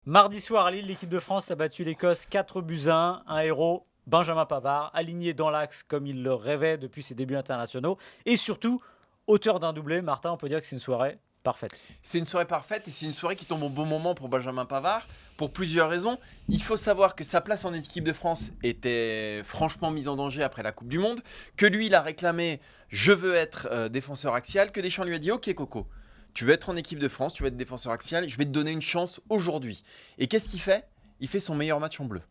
Mardi soir à Lille, l'équipe de France a battu l'Écosse 4-1, un héros, Benjamin Pavard, aligné dans l'axe comme il le rêvait depuis ses débuts internationaux, et surtout, auteur d'un doublé. Martin, on peut dire que c'est une soirée parfaite. C'est une soirée parfaite et c'est une soirée qui tombe au bon moment pour Benjamin Pavard pour plusieurs raisons. Il faut savoir que sa place en équipe de France était franchement mise en danger après la Coupe du Monde, que lui il a réclamé je veux être défenseur axial, que Deschamps lui a dit ok Coco, tu veux être en équipe de France, tu veux être défenseur axial, je vais te donner une chance aujourd'hui. Et qu'est-ce qu'il fait? Il fait son meilleur match en bleu.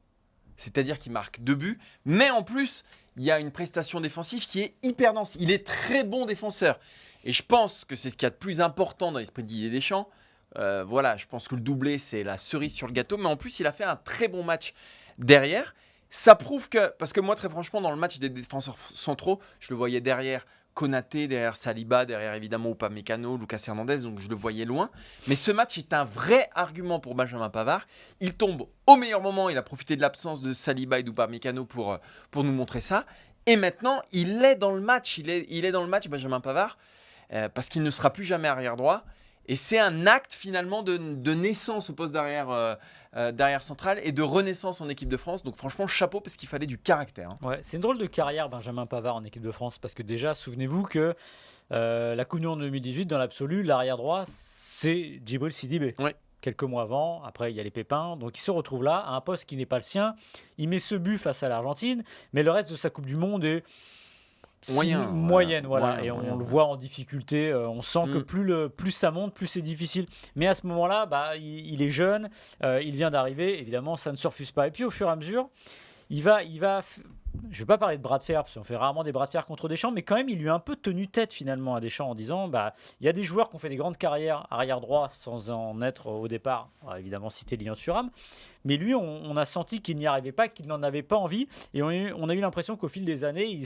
C'est-à-dire qu'il marque 2 buts, mais en plus, il y a une prestation défensive qui est hyper dense. Il est très bon défenseur. Et je pense que c'est ce qu'il y a de plus important dans l'esprit de Didier Deschamps. Voilà, je pense que le doublé, c'est la cerise sur le gâteau. Mais en plus, il a fait un très bon match derrière. Ça prouve que, parce que moi, très franchement, dans le match des défenseurs centraux, je le voyais derrière Konaté, derrière Saliba, derrière évidemment Upamecano, Lucas Hernandez, donc je le voyais loin. Mais ce match est un vrai argument pour Benjamin Pavard. Il tombe au meilleur moment, il a profité de l'absence de Saliba et d'Upamecano pour nous montrer ça. Et maintenant, il est dans le match, il est dans le match, Benjamin Pavard, parce qu'il ne sera plus jamais arrière droit. Et c'est un acte finalement de naissance au poste d'arrière central et de renaissance en équipe de France. Donc franchement, chapeau parce qu'il fallait du caractère. Hein. Ouais, c'est une drôle de carrière, Benjamin Pavard en équipe de France, parce que déjà, souvenez-vous que la Coupe du Monde 2018, dans l'absolu, l'arrière droit, c'est Djibril Sidibé. Ouais. Quelques mois avant, après il y a les pépins, donc il se retrouve là à un poste qui n'est pas le sien. Il met ce but face à l'Argentine, mais le reste de sa Coupe du Monde est moyenne, voilà. Moyen, Et on moyen. le voit en difficulté. On sent que plus ça monte, plus c'est difficile. Mais à ce moment-là, il est jeune, il vient d'arriver. Évidemment, ça ne se refuse pas. Et puis au fur et à mesure, il va. Je ne vais pas parler de bras de fer, parce qu'on fait rarement des bras de fer contre Deschamps, mais quand même, il lui a un peu tenu tête finalement à Deschamps en disant il y a des joueurs qui ont fait des grandes carrières arrière droit sans en être au départ. On va évidemment citer Lilian Thuram, mais lui, on a senti qu'il n'y arrivait pas, qu'il n'en avait pas envie, et on a eu l'impression qu'au fil des années, il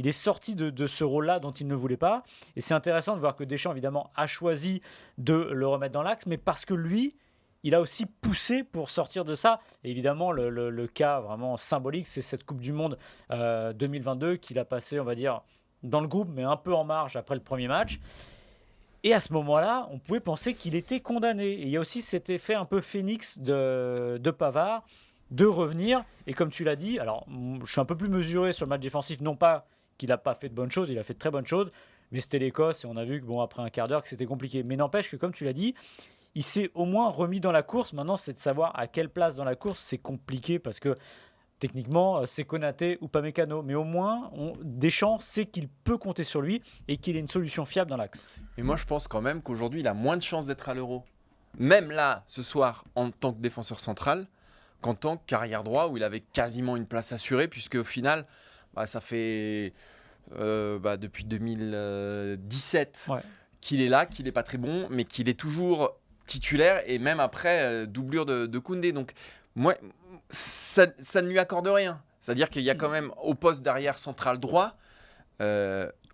est sorti de ce rôle-là dont il ne voulait pas. Et c'est intéressant de voir que Deschamps, évidemment, a choisi de le remettre dans l'axe, mais parce que lui, il a aussi poussé pour sortir de ça. Et évidemment, le cas vraiment symbolique, c'est cette Coupe du Monde 2022 qu'il a passé, on va dire, dans le groupe, mais un peu en marge après le premier match. Et à ce moment-là, on pouvait penser qu'il était condamné. Et il y a aussi cet effet un peu phénix de Pavard, de revenir. Et comme tu l'as dit, alors je suis un peu plus mesuré sur le match défensif, non pas qu'il n'a pas fait de bonnes choses, il a fait de très bonnes choses, mais c'était l'Écosse et on a vu que après un quart d'heure que c'était compliqué. Mais n'empêche que comme tu l'as dit, il s'est au moins remis dans la course. Maintenant, c'est de savoir à quelle place dans la course. C'est compliqué parce que techniquement, c'est Konaté ou Upamecano. Mais au moins, Deschamps sait qu'il peut compter sur lui et qu'il est une solution fiable dans l'axe. Et moi, je pense quand même qu'aujourd'hui, il a moins de chances d'être à l'Euro. Même là, ce soir, en tant que défenseur central, qu'en tant qu'arrière droit, où il avait quasiment une place assurée, puisque au final, ça fait depuis 2017 Ouais. qu'il est là, qu'il n'est pas très bon, mais qu'il est toujours titulaire, et même après, doublure de Koundé. Donc, moi, ça ne lui accorde rien. C'est-à-dire qu'il y a quand même, au poste d'arrière central droit,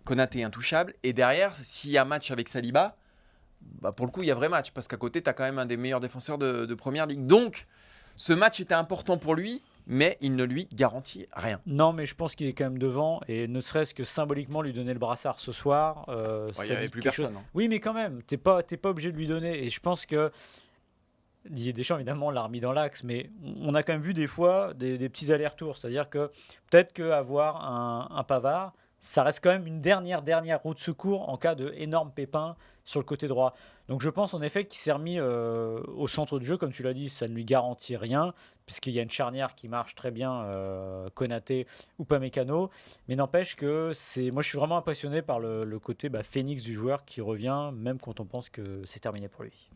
Konaté intouchable, et derrière, s'il y a match avec Saliba, pour le coup, il y a vrai match, parce qu'à côté, tu as quand même un des meilleurs défenseurs de Première Ligue. Donc, ce match était important pour lui, mais il ne lui garantit rien. Non, mais je pense qu'il est quand même devant, et ne serait-ce que symboliquement lui donner le brassard ce soir. Il n'y ça avait dit plus quelque chose. personne. Hein. Oui, mais quand même, t'es pas obligé de lui donner. Et je pense que Didier Deschamps, évidemment, l'a remis dans l'axe, mais on a quand même vu des fois des petits allers-retours. C'est-à-dire que peut-être qu'avoir un Pavard, ça reste quand même une dernière roue de secours en cas d'énorme pépin sur le côté droit. Donc je pense en effet qu'il s'est remis au centre du jeu. Comme tu l'as dit, ça ne lui garantit rien, puisqu'il y a une charnière qui marche très bien, Konaté ou Upamecano. Mais n'empêche que moi je suis vraiment impressionné par le côté phénix du joueur qui revient, même quand on pense que c'est terminé pour lui.